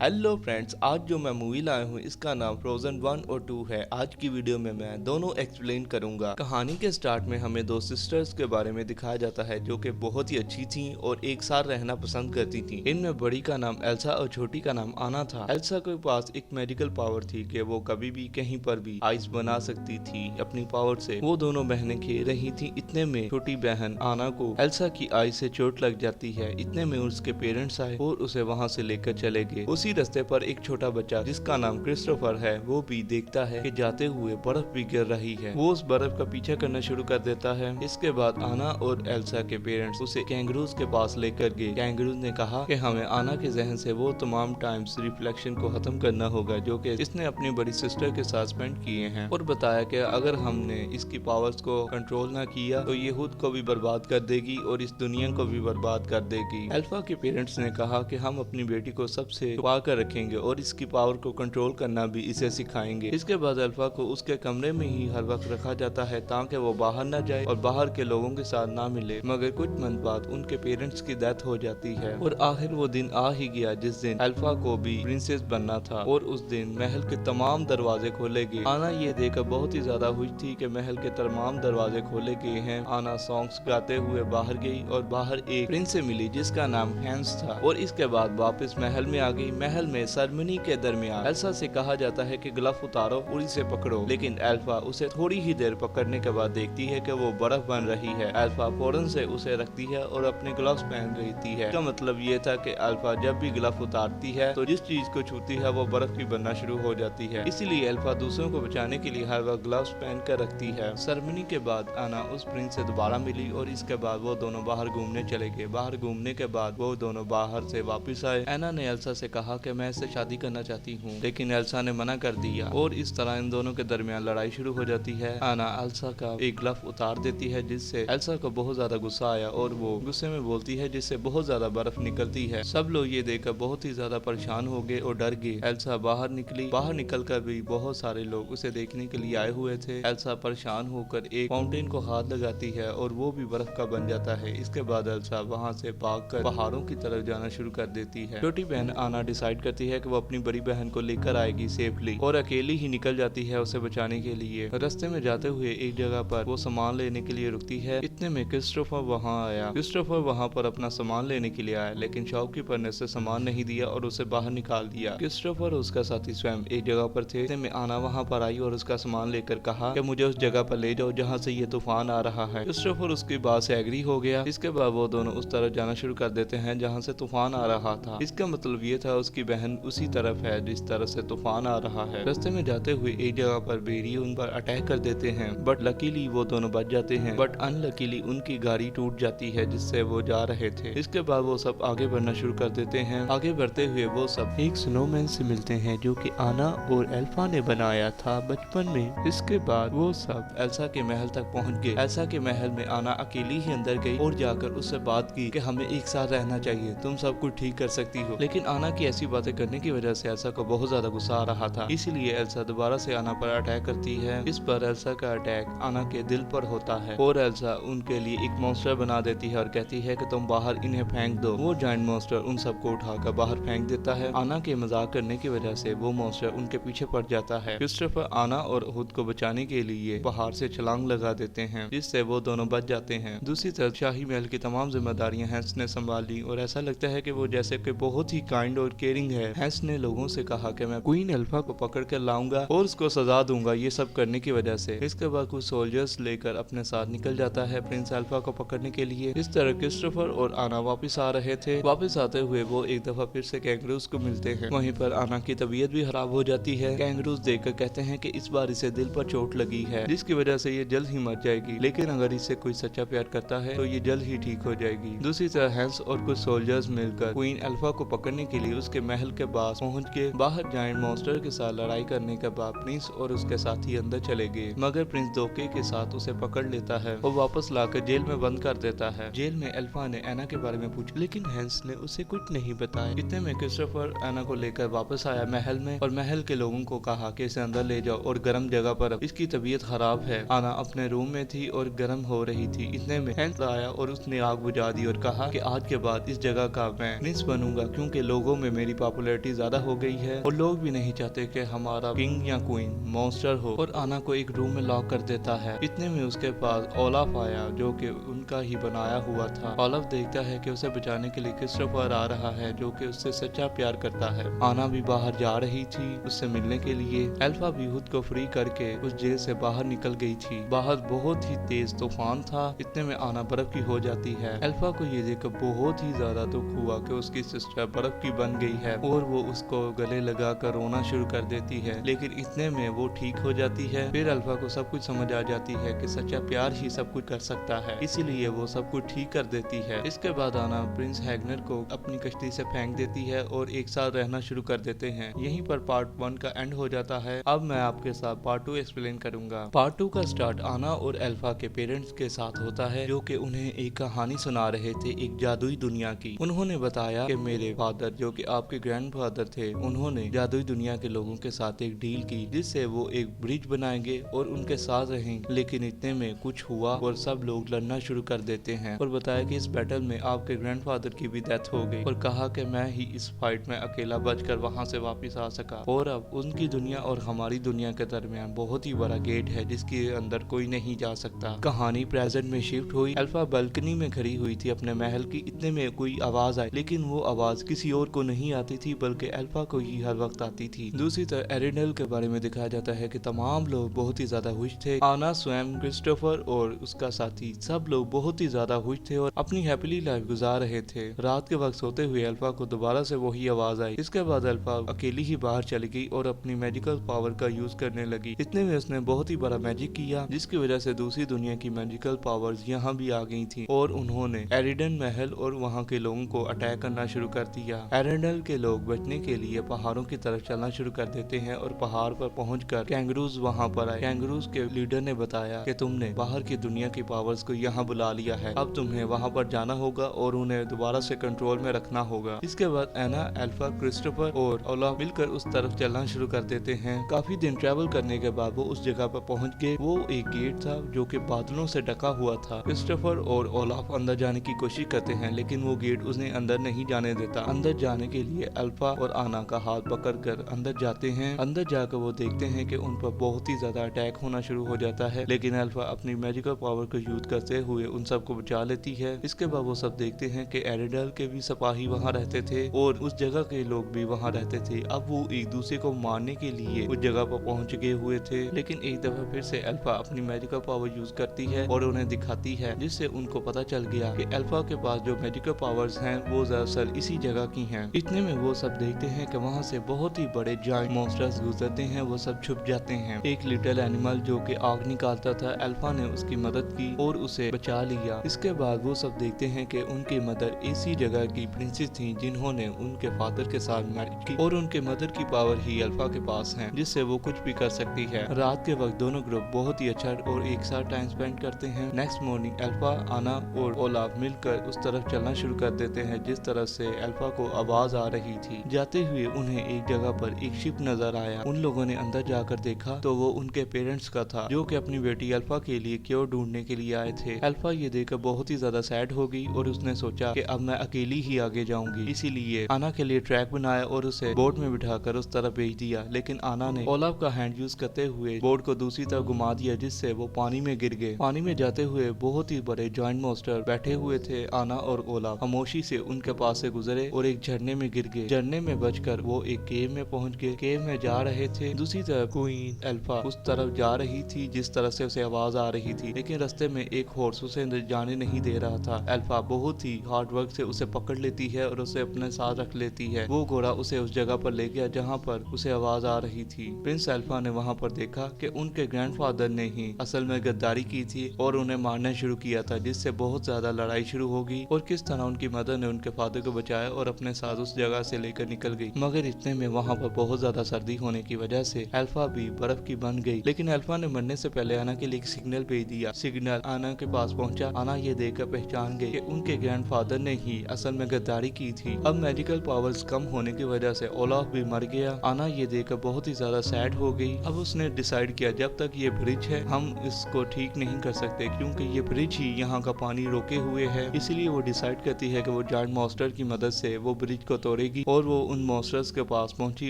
Hello friends, आज जो मैं मूवी लाया हूँ इसका नाम फ्रोजन 1 और 2 है। आज की वीडियो में मैं दोनों एक्सप्लेन करूंगा। कहानी के स्टार्ट में हमें दो सिस्टर्स के बारे में दिखाया जाता है जो कि बहुत ही अच्छी थीं और एक साथ रहना पसंद करती थीं। इनमें बड़ी का नाम एल्सा और छोटी का नाम आना था। एल्सा के पास एक मेडिकल पावर थी कि वो कभी भी कहीं पर भी आइस बना सकती थी अपनी पावर से। वो दोनों बहनें खेल रही थी। इतने में छोटी बहन आना को एल्सा की आई से चोट लग जाती है। इतने में उसके पेरेंट्स आए और उसे वहाँ से लेकर चले गए। उसी रास्ते पर एक छोटा बच्चा जिसका नाम क्रिस्टोफर है वो भी देखता है कि जाते हुए बर्फ भी गिर रही है। वो उस बर्फ का पीछा करना शुरू कर देता है। इसके बाद आना और एल्सा के पेरेंट्स उसे कैंगरूज के पास लेकर गए। कैंगरूज ने कहा कि हमें आना के जहन से वो तमाम टाइम्स रिफ्लेक्शन को खत्म करना होगा जो कि इसने अपनी बड़ी सिस्टर के साथ स्पेंड किए हैं, और बताया कि अगर हमने इसकी पावर्स को कंट्रोल ना किया तो ये खुद को भी बर्बाद कर देगी और इस दुनिया को भी बर्बाद कर देगी। अल्फा के पेरेंट्स ने कहा कि हम अपनी बेटी को सबसे छुपा कर रखेंगे और इसकी पावर को कंट्रोल करना भी इसे सिखाएंगे। इसके बाद अल्फा को उसके कमरे में ही हर वक्त रखा जाता है ताकि वो बाहर न जाए और बाहर के लोगों के साथ ना मिले। मगर कुछ मंथ बाद उनके पेरेंट्स की डेथ हो जाती है और आखिर वो दिन आ ही गया जिस दिन अल्फा को भी प्रिंसेस बनना था, और उस दिन महल के तमाम दरवाजे खोले गए। आना ये देखकर बहुत ही ज्यादा खुश थी कि महल के तमाम दरवाजे खोले गए हैं। आना सॉन्ग्स गाते हुए बाहर गई और बाहर एक प्रिंस से मिली जिसका नाम हैंस था, और इसके बाद वापस महल में आ गई। महल में सेरेमनी के दरमियान एल्सा से कहा जाता है कि ग्लव उतारो और इसे पकड़ो, लेकिन अल्फा उसे थोड़ी ही देर पकड़ने के बाद देखती है कि वो बर्फ बन रही है। अल्फा फौरन से उसे रखती है और अपने ग्लव्स पहन लेती है। इसका मतलब ये था कि अल्फा जब भी ग्लव उतारती है तो जिस चीज को छूती है वो बर्फ की बनना शुरू हो जाती है। इसीलिए अल्फा दूसरों को बचाने के लिए हर वक्त ग्लव्स पहन कर रखती है। सेरेमनी के बाद आना उस प्रिंस से दोबारा मिली और इसके बाद वो दोनों बाहर घूमने चले गए। बाहर घूमने के बाद वो दोनों बाहर से वापस आए। एना ने एल्सा से कहा कि मैं इससे शादी करना चाहती हूँ, लेकिन एल्सा ने मना कर दिया और इस तरह इन दोनों के दरमियान लड़ाई शुरू हो जाती है। आना एल्सा का एक ग्लव उतार देती है जिससे एल्सा को बहुत ज्यादा गुस्सा आया और वो गुस्से में बोलती है जिससे बहुत ज्यादा बर्फ निकलती है। सब लोग ये देखकर बहुत ही ज्यादा परेशान हो गए और डर गए। एल्सा बाहर निकली। बाहर निकलकर भी बहुत सारे लोग उसे देखने के लिए आए हुए थे। एल्सा परेशान होकर एक फाउंटेन को हाथ लगाती है और वो भी बर्फ का बन जाता है। इसके बाद एल्सा वहाँ से भागकर पहाड़ों की तरफ जाना शुरू कर देती है। छोटी बहन आना डिसाइड करती है कि वो अपनी बड़ी बहन को लेकर आएगी सेफली, और अकेली ही निकल जाती है उसे बचाने के लिए। रास्ते में जाते हुए एक जगह पर वो सामान लेने के लिए रुकती है। इतने में क्रिस्टोफर वहाँ आया। क्रिस्टोफर वहाँ पर अपना सामान लेने के लिए आया, लेकिन शॉपकीपर ने उसे सामान नहीं दिया और उसे बाहर निकाल दिया। क्रिस्टोफर और उसका साथी स्वयं एक जगह पर थे। इतने में आना वहाँ पर आई और उसका सामान लेकर कहा कि मुझे उस जगह पर ले जाओ जहाँ से ये तूफान आ रहा है। क्रिस्टोफर उसकी बात से एग्री हो गया। इसके बाद वो दोनों उस तरफ जाना शुरू कर देते हैं जहाँ से तूफान आ रहा था। इसका मतलब ये था उसकी बहन उसी तरफ है जिस तरह से तूफान आ रहा है। रास्ते में जाते हुए एक जगह पर भेड़िए उन पर अटैक कर देते हैं, बट लकीली वो दोनों बच जाते हैं, बट अनलकीली उनकी गाड़ी टूट जाती है जिससे वो जा रहे थे। इसके बाद वो सब आगे बढ़ना शुरू कर देते हैं। आगे बढ़ते हुए वो सब एक स्नोमैन से मिलते हैं जो कि आना और एल्फा ने बनाया था बचपन में। इसके बाद वो सब एल्सा के महल तक पहुंच गए। एल्सा के महल में आना अकेली ही अंदर गई और जाकर उससे बात की कि हमें एक साथ रहना चाहिए, तुम सब कुछ ठीक कर सकती हो। लेकिन आना की ऐसी बातें करने की वजह से एल्सा को बहुत ज्यादा गुस्सा आ रहा था। इसीलिए एल्सा दोबारा से आना पर अटैक करती है। इस पर एल्सा का अटैक आना के दिल पर होता है और एल्सा उनके लिए एक मॉन्स्टर बना देती है और कहती है कि तुम बाहर इन्हें फेंक दो। वो जायंट मॉन्स्टर उन सबको उठाकर बाहर फेंक देता है। आना के मजाक करने की वजह से वो मॉन्स्टर उनके पीछे पड़ जाता है। क्रिस्टोफर आना और खुद को बचाने के लिए पहाड़ से छलांग लगा देते हैं जिससे वो दोनों बच जाते हैं। दूसरी तरफ शाही महल की तमाम जिम्मेदारियां हैंस ने संभाली और ऐसा लगता है कि वो जैसे कि बहुत ही काइंड और केयरिंग है। हैंस ने लोगों से कहा कि मैं क्वीन अल्फा को पकड़ कर लाऊंगा और उसको सजा दूंगा ये सब करने की वजह से। इसके बाद कुछ सोल्जर्स लेकर अपने साथ निकल जाता है प्रिंस अल्फा को पकड़ने के लिए। इस तरह क्रिस्टोफर और आना वापस आ रहे थे। वापस आते हुए वो एक दफा फिर से कैंगरूज को मिलते हैं। वहीं पर आना की तबीयत भी खराब हो जाती है। कैंगरूज देखकर कहते हैं कि इस बार इसे दिल पर चोट लगी है जिसकी वजह से ये जल्द ही मर जाएगी, लेकिन अगर इसे कोई सच्चा प्यार करता है तो ये जल्द ही ठीक हो जाएगी। दूसरी तरह हैंस और कुछ सोल्जर्स मिलकर क्वीन अल्फा को पकड़ने के लिए उसके महल के पास पहुंच के बाहर जायंट मॉन्स्टर के साथ लड़ाई करने के बाद प्रिंस और उसके साथी अंदर चले गए, मगर प्रिंस धोखे के साथ उसे पकड़ लेता है और वापस लाकर जेल में बंद कर देता है। जेल में अल्फा ने एना के बारे में पूछा, लेकिन हैंस ने उसे कुछ नहीं बताया। इतने में क्रिस्टोफर एना को लेकर वापस आया महल में और महल के लोगों को कहा कि इसे अंदर ले जाओ और गर्म जगह पर, इसकी तबीयत खराब है। आना अपने रूम में थी और गर्म हो रही थी। इतने में हैंस आया और उसने आग बुझा दी और कहा कि आज के बाद इस जगह का मैं प्रिंस बनूंगा क्योंकि लोगों में मेरी की पॉपुलैरिटी ज्यादा हो गई है और लोग भी नहीं चाहते कि हमारा किंग या क्वीन मॉन्स्टर हो, और आना को एक रूम में लॉक कर देता है। इतने में उसके पास ओलाफ आया जो कि उनका ही बनाया हुआ था। ओलाफ देखता है कि उसे बचाने के लिए क्रिस्टोफर आ रहा है जो कि उससे सच्चा प्यार करता है। आना भी बाहर जा रही थी उससे मिलने के लिए। एल्फा भी खुद को फ्री करके उस जेल से बाहर निकल गई थी। बाहर बहुत ही तेज तूफान था। इतने में आना बर्फ की हो जाती है। एल्फा को ये देखकर बहुत ही ज्यादा दुख हुआ कि उसकी सिस्टर बर्फ की बन गई है और वो उसको गले लगा कर रोना शुरू कर देती है, लेकिन इतने में वो ठीक हो जाती है। फिर अल्फा को सब कुछ समझ आ जाती है कि सच्चा प्यार ही सब कुछ कर सकता है, इसीलिए वो सब कुछ ठीक कर देती है। इसके बाद आना प्रिंस हैगनर को अपनी कश्ती से फेंक देती है और एक साथ रहना शुरू कर देते हैं। यहीं पर पार्ट 1 का एंड हो जाता है। अब मैं आपके साथ पार्ट 2 एक्सप्लेन करूंगा। पार्ट 2 का स्टार्ट आना और एल्फा के पेरेंट्स के साथ होता है जो कि उन्हें एक कहानी सुना रहे थे एक जादुई दुनिया की। उन्होंने बताया कि मेरे फादर जो कि आपके ग्रैंडफादर थे, उन्होंने जादुई दुनिया के लोगों के साथ एक डील की जिससे वो एक ब्रिज बनाएंगे और उनके साथ रहेंगे। लेकिन इतने में कुछ हुआ और सब लोग लड़ना शुरू कर देते हैं और बताया कि इस बैटल में आपके ग्रैंडफादर की भी डेथ हो गई और कहा कि मैं ही इस फाइट में अकेला बचकर वहां से वापस आ सका। और अब उनकी दुनिया और हमारी दुनिया के दरमियान बहुत ही बड़ा गेट है जिसके अंदर कोई नहीं जा सकता। कहानी प्रेजेंट में शिफ्ट हुई। अल्फा बालकनी में खड़ी हुई थी अपने महल की। इतने में कोई आवाज आई, लेकिन वो आवाज किसी और को नहीं आती थी बल्कि अल्फा को ही हर वक्त आती थी। दूसरी तरफ एरिडल के बारे में दिखाया जाता है कि तमाम लोग बहुत ही ज्यादा खुश थे। आना, स्वयं, क्रिस्टोफर और उसका साथी सब लोग बहुत ही ज्यादा खुश थे और अपनी हैप्पीली लाइफ गुजार रहे थे। रात के वक्त सोते हुए अल्फा को दोबारा से वही आवाज आई। इसके बाद अल्फा अकेली ही बाहर चली गई और अपनी मैजिकल पावर का यूज करने लगी। इतने में उसने बहुत ही बड़ा मैजिक किया जिसकी वजह से दूसरी दुनिया की मैजिकल पावर्स यहाँ भी आ गई थी और उन्होंने एरिडन महल और वहाँ के लोगों को अटैक करना शुरू कर दिया। एरिडन के लोग बचने के लिए पहाड़ों की तरफ चलना शुरू कर देते हैं और पहाड़ पर पहुंचकर कैंगरूज वहाँ पर आए। कैंगरूज के लीडर ने बताया कि तुमने बाहर की दुनिया की पावर्स को यहाँ बुला लिया है, अब तुम्हें वहाँ पर जाना होगा और उन्हें दोबारा से कंट्रोल में रखना होगा। इसके बाद एना, अल्फा, क्रिस्टोफर और ओलाफ मिलकर उस तरफ चलना शुरू कर देते हैं। काफी दिन ट्रेवल करने के बाद वो उस जगह पर पहुंच गए। वो एक गेट था जो कि बादलों से ढका हुआ था। क्रिस्टोफर और ओलाफ अंदर जाने की कोशिश करते हैं लेकिन वो गेट उन्हें अंदर नहीं जाने देता। अंदर जाने के लिए अल्फा और आना का हाथ पकड़कर अंदर जाते हैं। अंदर जाकर वो देखते हैं कि उन पर बहुत ही ज्यादा अटैक होना शुरू हो जाता है, लेकिन अल्फा अपनी मैजिकल पावर को यूज करते हुए उन सबको बचा लेती है। इसके बाद वो सब देखते हैं कि एरिडल के भी सिपाही वहाँ रहते थे और उस जगह के लोग भी वहाँ रहते थे। अब वो एक दूसरे को मारने के लिए उस जगह पर पहुंच गए हुए थे, लेकिन एक दफा फिर से अल्फा अपनी मैजिकल पावर यूज करती है और उन्हें दिखाती है जिससे उनको पता चल गया कि अल्फा के पास जो मैजिकल पावर्स हैं वो दरअसल इसी जगह की हैं। इतने में वो सब देखते हैं कि वहाँ से बहुत ही बड़े जायंट मॉन्स्टर्स गुजरते हैं। वो सब छुप जाते हैं। एक लिटिल एनिमल जो कि आग निकालता था, अल्फा ने उसकी मदद की और उसे बचा लिया। इसके बाद वो सब देखते हैं कि उनकी मदर इसी जगह की प्रिंसेस थी जिन्होंने उनके फादर के साथ मैरिज की और उनके मदर की पावर ही अल्फा के पास है जिससे वो कुछ भी कर सकती है। रात के वक्त दोनों ग्रुप बहुत ही अच्छा और एक साथ टाइम स्पेंड करते हैं। नेक्स्ट मॉर्निंग अल्फा, आना और ओलाफ मिलकर उस तरफ चलना शुरू कर देते हैं जिस तरह से अल्फा को आवाज आ रही थी। जाते हुए उन्हें एक जगह पर एक शिप नजर आया। उन लोगों ने अंदर जाकर देखा तो वो उनके पेरेंट्स का था जो कि अपनी बेटी अल्फा के लिए क्योर ढूंढने के लिए आए थे। अल्फा ये देखकर बहुत ही ज्यादा सैड हो गई और उसने सोचा कि अब मैं अकेली ही आगे जाऊंगी। इसीलिए आना के लिए ट्रैक बनाया और उसे बोट में बिठाकर उस तरफ भेज दिया, लेकिन आना ने ओलाफ का हैंड यूज करते हुए बोट को दूसरी तरफ घुमा दिया जिससे वो पानी में गिर गए। पानी में जाते हुए बहुत ही बड़े जॉइंट मॉन्स्टर बैठे हुए थे। आना और ओलाफ खामोशी से उनके पास से गुजरे और एक झरने में गिर गए। झरने में बचकर वो एक केव में पहुंच गए। केव में जा रहे थे। दूसरी तरफ क्वीन अल्फा उस तरफ जा रही थी जिस तरह से उसे आवाज आ रही थी, लेकिन रास्ते में एक हॉर्स उसे जाने नहीं दे रहा था। अल्फा बहुत ही हार्ड वर्क से उसे पकड़ लेती है और उसे अपने साथ रख लेती है। वो घोड़ा उसे उस जगह पर ले गया जहाँ पर उसे आवाज आ रही थी। प्रिंस अल्फा ने वहाँ पर देखा कि उनके ग्रैंडफादर ने ही असल में गद्दारी की थी और उन्हें मारना शुरू किया था, जिससे बहुत ज्यादा लड़ाई शुरू हो गई और किस तरह उनकी मदर ने उनके फादर को बचाया और अपने साथ उस जगह से लेकर निकल गई। मगर इतने में वहाँ पर बहुत ज्यादा सर्दी होने की वजह से अल्फा भी बर्फ की बन गई, लेकिन अल्फा ने मरने से पहले आना के लिए एक सिग्नल भेज दिया। सिग्नल आना के पास पहुंचा। आना ये देखकर पहचान गई कि उनके ग्रैंडफादर ने ही असल में गद्दारी की थी। अब मैजिकल पावर्स कम होने की वजह से ओलाफ भी मर गया। आना ये देखकर बहुत ही ज्यादा सैड हो गई। अब उसने डिसाइड किया जब तक ये ब्रिज है हम इसको ठीक नहीं कर सकते, क्योंकि ये ब्रिज ही यहाँ का पानी रोके हुए है। इसीलिए वो डिसाइड करती है कि वो जायंट मॉन्स्टर की मदद से वो ब्रिज को तोड़ दौड़ेगी और वो उन मॉन्स्टर्स के पास पहुंची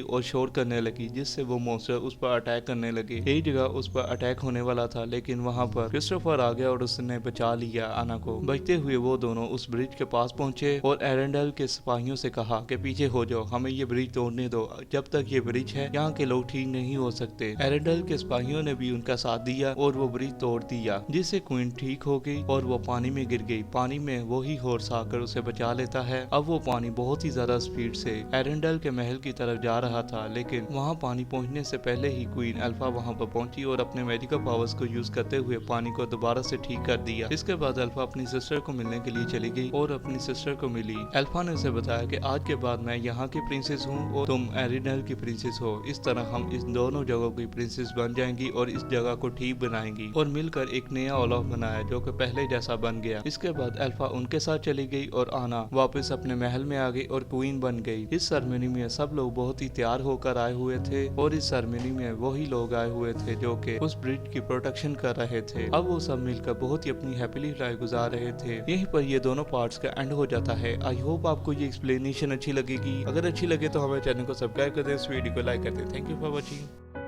और शोर करने लगी, जिससे वो मॉन्स्टर उस पर अटैक करने लगे। एक जगह उस पर अटैक होने वाला था, लेकिन वहां पर क्रिस्टोफर आ गया और उसने बचा लिया आना को। बचते हुए वो दोनों उस ब्रिज के पास पहुंचे और एरेंडल के सिपाहियों से कहा कि पीछे हो जाओ, हमें ये ब्रिज तोड़ने दो, जब तक ये ब्रिज है यहाँ के लोग ठीक नहीं हो सकते। एरेंडल के सिपाहियों ने भी उनका साथ दिया और वो ब्रिज तोड़ दिया, जिससे क्वीन ठीक हो गई और वो पानी में गिर गई। पानी में वो ही हॉर्स आकर उसे बचा लेता है। अब वो पानी बहुत ही ज्यादा स्पीड से एरेंडल के महल की तरफ जा रहा था, लेकिन वहाँ पानी पहुँचने से पहले ही क्वीन अल्फा वहाँ पर पहुंची और अपने मेडिकल पावर्स को यूज करते हुए पानी को दोबारा से ठीक कर दिया। इसके बाद अल्फा अपनी सिस्टर को मिलने के लिए चली गई और अपनी सिस्टर को मिली। अल्फा ने उसे बताया कि आज के बाद मैं यहाँ की प्रिंसेस हूँ और तुम एरेंडल की प्रिंसेस हो। इस तरह हम इस दोनों जगहों की प्रिंसेस बन जाएंगी और इस जगह को ठीक बनाएंगी और मिलकर एक नया ओलाफ बनाया जो कि पहले जैसा बन गया। इसके बाद अल्फा उनके साथ चली गई और आना वापस अपने महल में आ गई और क्वीन बन गई। इस सेरेमनी में सब लोग बहुत ही तैयार होकर आए हुए थे और इस सेरेमनी में वही लोग आए हुए थे जो कि उस ब्रिज की प्रोटेक्शन कर रहे थे। अब वो सब मिलकर बहुत ही अपनी हैप्पीली लाइफ गुजार रहे थे। यहीं पर ये दोनों पार्ट्स का एंड हो जाता है। आई होप आपको ये एक्सप्लेनेशन अच्छी लगेगी। अगर अच्छी लगे तो हमारे चैनल को सब्सक्राइब कर दें, इस वीडियो को लाइक कर दें। Thank you for watching.